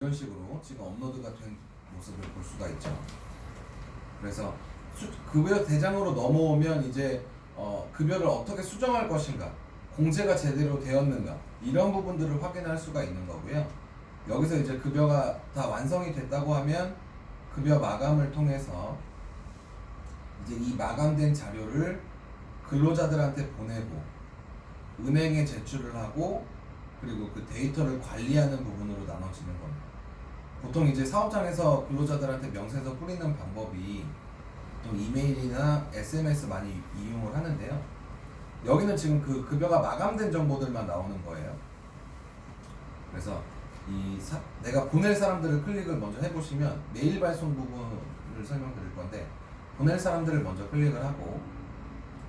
이런 식으로 지금 업로드가 된 모습을 볼 수가 있죠. 그래서 급여 대장으로 넘어오면 이제 급여를 어떻게 수정할 것인가, 공제가 제대로 되었는가, 이런 부분들을 확인할 수가 있는 거고요. 여기서 이제 급여가 다 완성이 됐다고 하면 급여 마감을 통해서 이제 이 마감된 자료를 근로자들한테 보내고 은행에 제출을 하고 그리고 그 데이터를 관리하는 부분으로 나눠지는 겁니다. 보통 이제 사업장에서 근로자들한테 명세서 뿌리는 방법이 보통 이메일이나 SMS 많이 이용을 하는데요. 여기는 지금 그 급여가 마감된 정보들만 나오는 거예요. 그래서 내가 보낼 사람들을 클릭을 먼저 해보시면 메일 발송 부분을 설명드릴 건데, 보낼 사람들을 먼저 클릭을 하고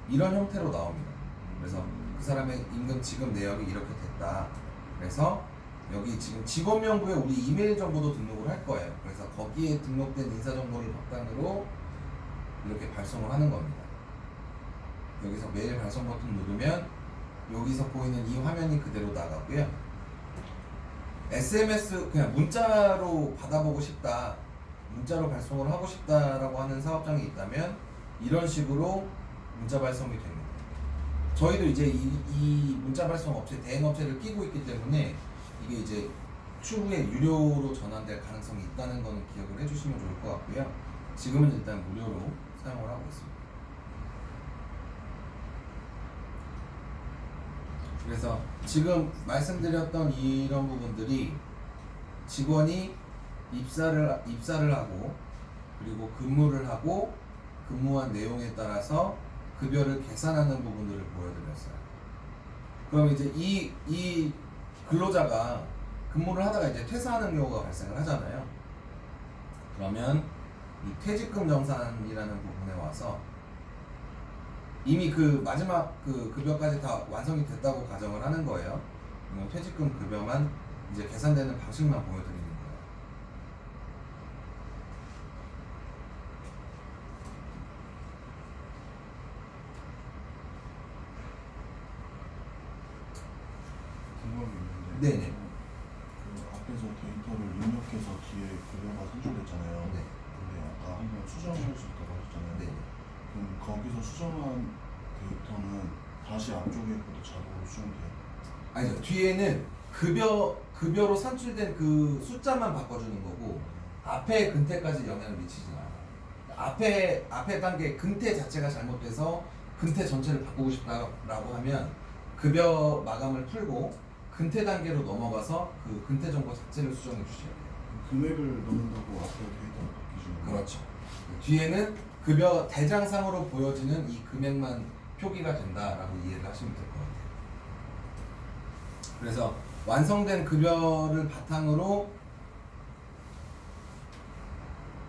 이런 형태로 나옵니다. 그래서 그 사람의 임금 지급 내역이 이렇게 됐다. 그래서 여기 지금 직원명부에 우리 이메일 정보도 등록을 할 거예요. 그래서 거기에 등록된 인사정보를 바탕으로 이렇게 발송을 하는 겁니다. 여기서 메일 발송 버튼 누르면 여기서 보이는 이 화면이 그대로 나가고요. SMS 그냥 문자로 받아보고 싶다, 문자로 발송을 하고 싶다라고 하는 사업장이 있다면 이런 식으로 문자 발송이 됩니다. 저희도 이제 이 문자 발송 업체, 대행 업체를 끼고 있기 때문에 이게 이제 추후에 유료로 전환될 가능성이 있다는 거는 기억을 해주시면 좋을 것 같고요. 지금은 일단 무료로 사용을 하고 있습니다. 그래서 지금 말씀드렸던 이런 부분들이 직원이 입사를 하고 그리고 근무를 하고 근무한 내용에 따라서 급여를 계산하는 부분들을 보여드렸어요. 그럼 이제 이 근로자가 근무를 하다가 이제 퇴사하는 경우가 발생을 하잖아요. 그러면 이 퇴직금 정산이라는 부분에 와서 이미 그 마지막 그 급여까지 다 완성이 됐다고 가정을 하는 거예요. 그러면 퇴직금 급여만 이제 계산되는 방식만 보여드리는 거예요. 궁금한 게 있는데. 네네. 그 앞에서 데이터를 입력해서 뒤에 급여가 산출됐잖아요. 네. 근데 아까 한번 수정할 수 있다고 하셨잖아요. 네. 그럼 거기서 수정한 데이터는 다시 앞쪽에 것도 자동으로 수정돼요? 아니죠. 뒤에는 급여로 산출된 그 숫자만 바꿔주는 거고 앞에 근태까지 영향을 미치지 않아요. 앞에 단계 근태 자체가 잘못돼서 근태 전체를 바꾸고 싶다라고 하면 급여 마감을 풀고 근태 단계로 넘어가서 그 근태 정보 자체를 수정해 주셔야 돼요. 금액을 넣는다고 앞에 데이터가 바뀌시는 거예요? 그렇죠. 뒤에는 급여 대장상으로 보여지는 이 금액만 표기가 된다라고 이해를 하시면 될 것 같아요. 그래서 완성된 급여를 바탕으로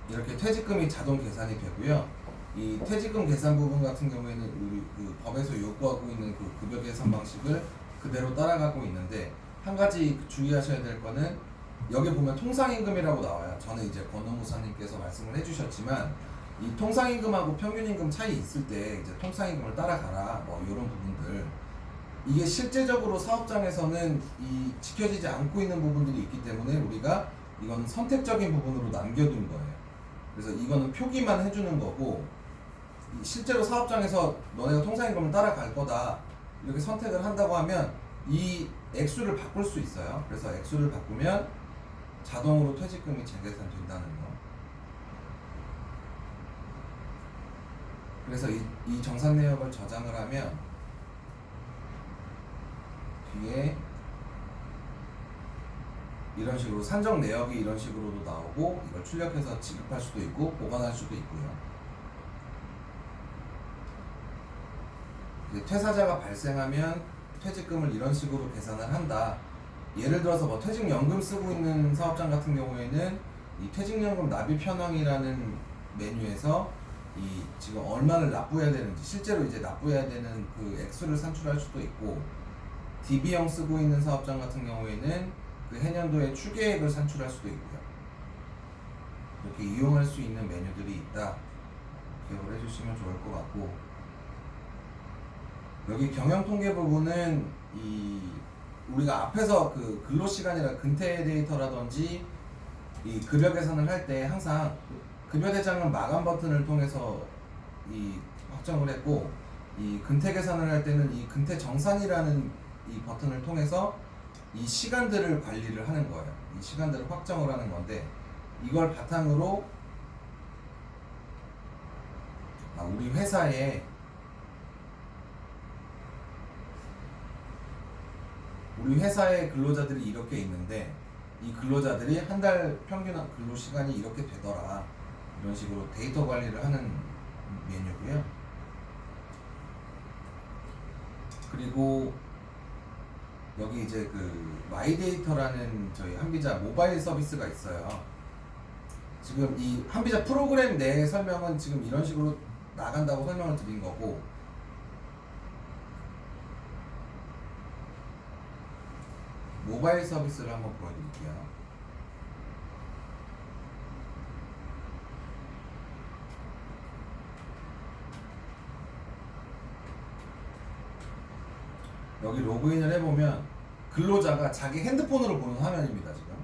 이렇게 퇴직금이 자동 계산이 되고요. 이 퇴직금 계산 부분 같은 경우에는 우리 그 법에서 요구하고 있는 그 급여 계산 방식을 그대로 따라가고 있는데, 한 가지 주의하셔야 될 거는 여기 보면 통상임금이라고 나와요. 저는 이제 권노무사님께서 말씀을 해주셨지만 이 통상임금하고 평균임금 차이 있을 때 이제 통상임금을 따라가라 뭐 이런 부분들, 이게 실제적으로 사업장에서는 이 지켜지지 않고 있는 부분들이 있기 때문에 우리가 이건 선택적인 부분으로 남겨둔 거예요. 그래서 이거는 표기만 해주는 거고, 실제로 사업장에서 너네가 통상임금을 따라갈 거다 이렇게 선택을 한다고 하면 이 액수를 바꿀 수 있어요. 그래서 액수를 바꾸면 자동으로 퇴직금이 재계산된다는 거. 그래서 이 정산 내역을 저장을 하면 뒤에 이런 식으로 산정 내역이 이런 식으로도 나오고, 이걸 출력해서 지급할 수도 있고 보관할 수도 있고요. 이제 퇴사자가 발생하면 퇴직금을 이런 식으로 계산을 한다. 예를 들어서 뭐 퇴직연금 쓰고 있는 사업장 같은 경우에는 이 퇴직연금 납입 현황이라는 메뉴에서 이 지금 얼마를 납부해야 되는지, 실제로 이제 납부해야 되는 그 액수를 산출할 수도 있고, DB형 쓰고 있는 사업장 같은 경우에는 그 해년도에 추계액을 산출할 수도 있고요. 이렇게 이용할 수 있는 메뉴들이 있다. 기억을 해주시면 좋을 것 같고, 여기 경영통계 부분은 우리가 앞에서 그 근로시간이나 근태 데이터라든지 이 급여 계산을 할 때 항상 급여 대장은 마감 버튼을 통해서 이 확정을 했고, 이 근태 계산을 할 때는 이 근태 정산이라는 이 버튼을 통해서 이 시간들을 관리를 하는 거예요. 이 시간들을 확정을 하는 건데, 이걸 바탕으로 우리 회사에 근로자들이 이렇게 있는데, 이 근로자들이 한 달 평균 근로 시간이 이렇게 되더라, 이런 식으로 데이터 관리를 하는 메뉴고요. 그리고 여기 이제 그 마이데이터라는 저희 한비자 모바일 서비스가 있어요. 지금 이 한비자 프로그램 내 설명은 지금 이런 식으로 나간다고 설명을 드린 거고, 모바일 서비스를 한번 보여드릴게요. 여기 로그인을 해보면 근로자가 자기 핸드폰으로 보는 화면입니다. 지금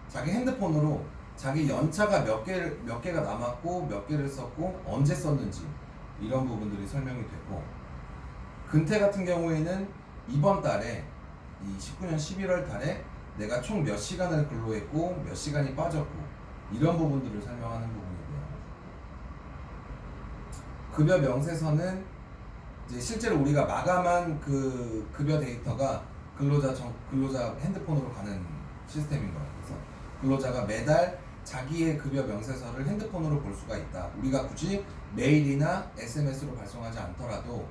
자기 핸드폰으로 자기 연차가 몇 개가 남았고 몇 개를 썼고 언제 썼는지 이런 부분들이 설명이 되고, 근태 같은 경우에는 이번 달에 이 19년 11월 달에 내가 총 몇 시간을 근로했고 몇 시간이 빠졌고 이런 부분들을 설명하는 부분이고요. 급여 명세서는 이제 실제로 우리가 마감한 그 급여 데이터가 근로자 핸드폰으로 가는 시스템인 거예요. 그래서 근로자가 매달 자기의 급여 명세서를 핸드폰으로 볼 수가 있다. 우리가 굳이 메일이나 SMS로 발송하지 않더라도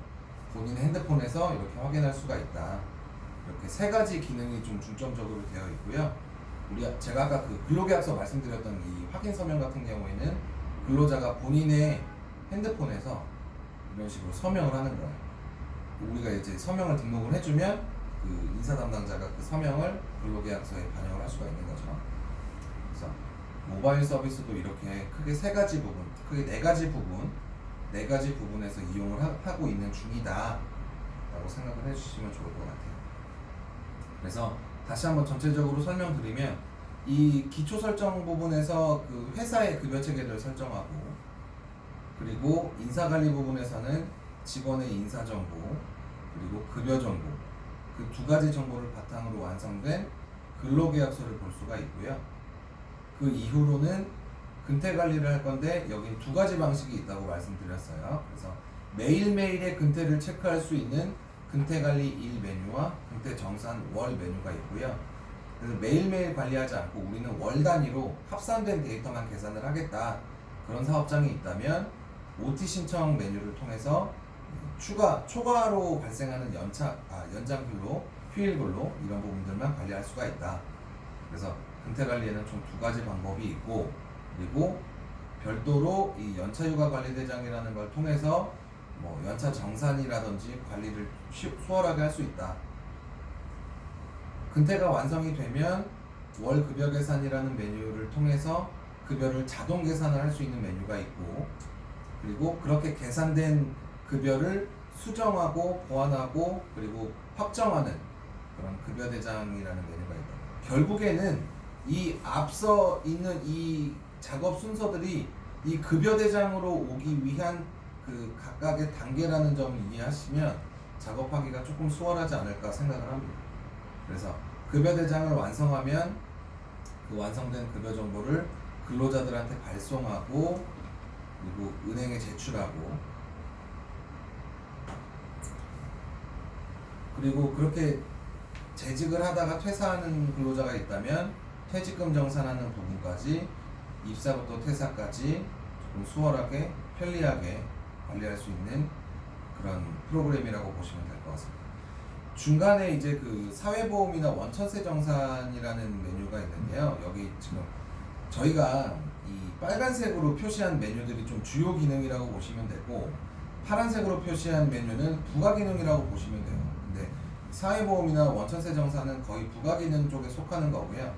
본인의 핸드폰에서 이렇게 확인할 수가 있다. 이렇게 세 가지 기능이 좀 중점적으로 되어 있고요. 제가 아까 그 근로계약서 말씀드렸던 이 확인 서명 같은 경우에는 근로자가 본인의 핸드폰에서 이런 식으로 서명을 하는 거예요. 우리가 이제 서명을 등록을 해주면 그 인사 담당자가 그 서명을 근로계약서에 반영을 할 수가 있는 거죠. 그래서 모바일 서비스도 이렇게 크게 세 가지 부분, 크게 네 가지 부분에서 이용을 하고 있는 중이다라고 생각을 해주시면 좋을 것 같아요. 그래서 다시 한번 전체적으로 설명드리면, 이 기초 설정 부분에서 그 회사의 급여 체계를 설정하고, 그리고 인사관리 부분에서는 직원의 인사 정보, 그리고 급여 정보, 그 두 가지 정보를 바탕으로 완성된 근로계약서를 볼 수가 있고요. 그 이후로는 근태 관리를 할 건데, 여기 두 가지 방식이 있다고 말씀드렸어요. 그래서 매일매일의 근태를 체크할 수 있는 근태관리 1 메뉴와 근태 정산 월 메뉴가 있고요. 그래서 매일매일 관리하지 않고 우리는 월 단위로 합산된 데이터만 계산을 하겠다, 그런 사업장이 있다면 OT 신청 메뉴를 통해서 초과로 발생하는 연장 근로, 휴일 근로 이런 부분들만 관리할 수가 있다. 그래서 근태 관리에는 총 두 가지 방법이 있고, 그리고 별도로 이 연차휴가 관리대장이라는 걸 통해서 뭐 연차 정산이라든지 관리를 수월하게 할 수 있다. 근태가 완성이 되면 월 급여 계산이라는 메뉴를 통해서 급여를 자동 계산을 할 수 있는 메뉴가 있고, 그리고 그렇게 계산된 급여를 수정하고 보완하고 그리고 확정하는 그런 급여 대장이라는 메뉴가 있다. 결국에는 이 앞서 있는 이 작업 순서들이 이 급여 대장으로 오기 위한 그 각각의 단계라는 점을 이해하시면 작업하기가 조금 수월하지 않을까 생각을 합니다. 그래서 급여 대장을 완성하면 그 완성된 급여 정보를 근로자들한테 발송하고, 그리고 은행에 제출하고, 그리고 그렇게 재직을 하다가 퇴사하는 근로자가 있다면 퇴직금 정산하는 부분까지 입사부터 퇴사까지 조금 수월하게 편리하게 관리할 수 있는 그런 프로그램이라고 보시면 될 것 같습니다. 중간에 이제 그 사회보험이나 원천세 정산이라는 메뉴가 있는데요. 여기 지금 저희가 이 빨간색으로 표시한 메뉴들이 좀 주요 기능이라고 보시면 되고, 파란색으로 표시한 메뉴는 부가 기능이라고 보시면 돼요. 근데 사회보험이나 원천세 정산은 거의 부가 기능 쪽에 속하는 거고요.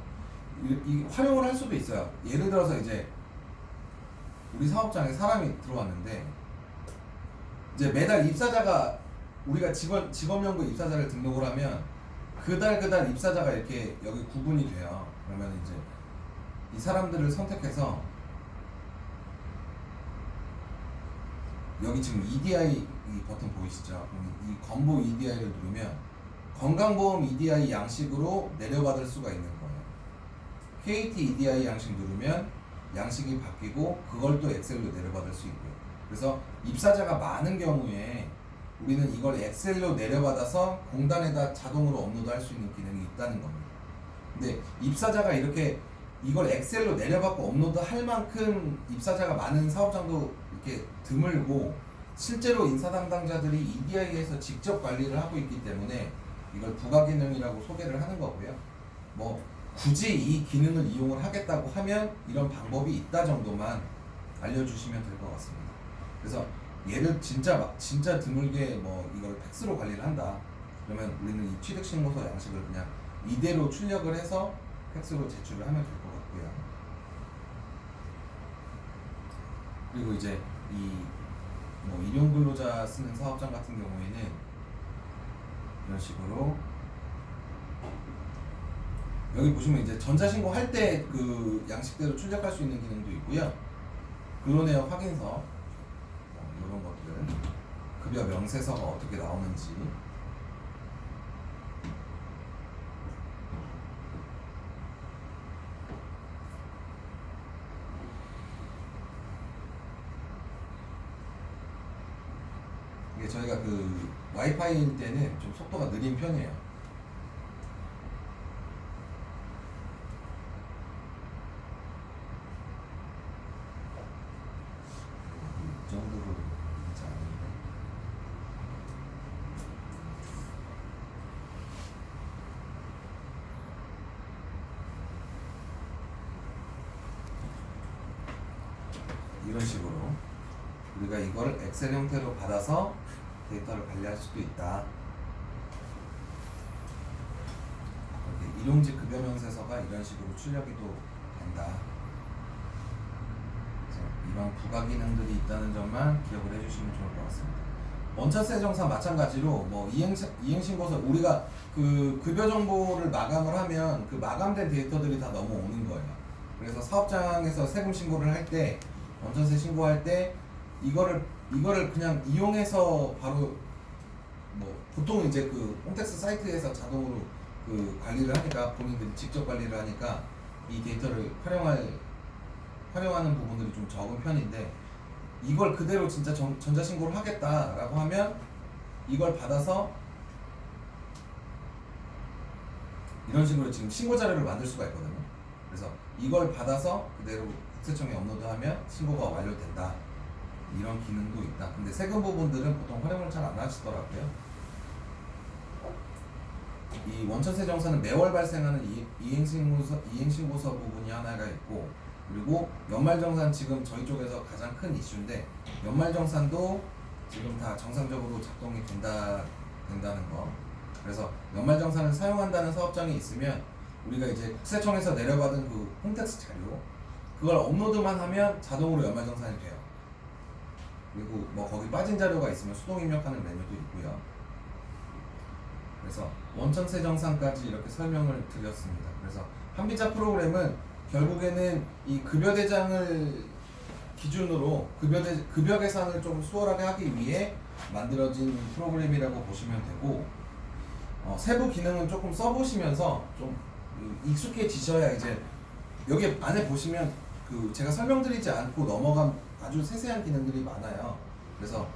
이 활용을 할 수도 있어요. 예를 들어서 이제 우리 사업장에 사람이 들어왔는데, 이제 매달 입사자가, 우리가 직업연금 입사자를 등록을 하면 그달 입사자가 이렇게 여기 구분이 돼요. 그러면 이제 이 사람들을 선택해서 여기 지금 EDI 이 버튼 보이시죠? 그럼 이 건보 EDI를 누르면 건강보험 EDI 양식으로 내려받을 수가 있는 거예요. KT EDI 양식 누르면 양식이 바뀌고 그걸 또 엑셀로 내려받을 수 있고요. 그래서 입사자가 많은 경우에 우리는 이걸 엑셀로 내려받아서 공단에다 자동으로 업로드할 수 있는 기능이 있다는 겁니다. 근데 입사자가 이렇게 이걸 엑셀로 내려받고 업로드할 만큼 입사자가 많은 사업장도 이렇게 드물고 실제로 인사 담당자들이 EDI에서 직접 관리를 하고 있기 때문에 이걸 부가 기능이라고 소개를 하는 거고요. 뭐 굳이 이 기능을 이용을 하겠다고 하면 이런 방법이 있다 정도만 알려주시면 될 것 같습니다. 그래서 얘를 진짜 드물게 뭐 이걸 팩스로 관리를 한다. 그러면 우리는 이 취득 신고서 양식을 그냥 이대로 출력을 해서 팩스로 제출을 하면 될 것 같고요. 그리고 이제 이 뭐 일용 근로자 쓰는 사업장 같은 경우에는 이런 식으로 여기 보시면 이제 전자신고 할 때 그 양식대로 출력할 수 있는 기능도 있고요. 근로내역 확인서 이런 것들, 급여 명세서가 어떻게 나오는지, 이게 저희가 그 와이파이일 때는 좀 속도가 느린 편이에요. 이 정도로 되지 않은데. 이런 식으로 우리가 이걸 엑셀 형태로 받아서 데이터를 관리할 수도 있다. 이렇게 일용직 급여 명세서가 이런 식으로 출력이 또 된다. 그래서 이런 부가 기능들이 있다는 점만 기억을 해주시면 좋을 것 같습니다. 원천세 정산 마찬가지로 뭐 이행신고서 우리가 그 급여 정보를 마감을 하면 그 마감된 데이터들이 다 넘어오는 거예요. 그래서 사업장에서 세금 신고를 할 때 원천세 신고할 때 이거를 그냥 이용해서 바로 뭐 보통 이제 그 홈택스 사이트에서 자동으로 그 관리를 하니까 본인들이 직접 관리를 하니까 이 데이터를 활용하는 부분들이 좀 적은 편인데 이걸 그대로 진짜 전자신고를 하겠다라고 하면 이걸 받아서 이런 식으로 지금 신고 자료를 만들 수가 있거든요. 그래서 이걸 받아서 그대로 국세청에 업로드하면 신고가 완료된다. 이런 기능도 있다. 근데 세금 부분들은 보통 활용을 잘 안 하시더라고요. 이 원천세 정산은 매월 발생하는 이행신고서 부분이 하나가 있고, 그리고 연말정산 지금 저희 쪽에서 가장 큰 이슈인데 연말정산도 지금 다 정상적으로 작동이 된다는 거. 그래서 연말정산을 사용한다는 사업장이 있으면 우리가 이제 국세청에서 내려받은 그 홈택스 자료 그걸 업로드만 하면 자동으로 연말정산이 돼요. 그리고 뭐 거기 빠진 자료가 있으면 수동 입력하는 메뉴도 있고요. 그래서 원천세 정산까지 이렇게 설명을 드렸습니다. 그래서 한비자 프로그램은 결국에는 이 급여 대장을 기준으로 급여 계산을 좀 수월하게 하기 위해 만들어진 프로그램이라고 보시면 되고, 세부 기능은 조금 써보시면서 좀 익숙해지셔야 이제 여기 안에 보시면 그 제가 설명드리지 않고 넘어간 아주 세세한 기능들이 많아요. 그래서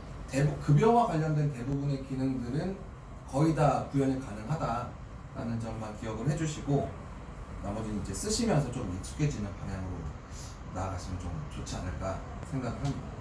급여와 관련된 대부분의 기능들은 거의 다 구현이 가능하다라는 점만 기억을 해주시고 나머지는 이제 쓰시면서 좀 익숙해지는 방향으로 나아가시면 좀 좋지 않을까 생각을 합니다.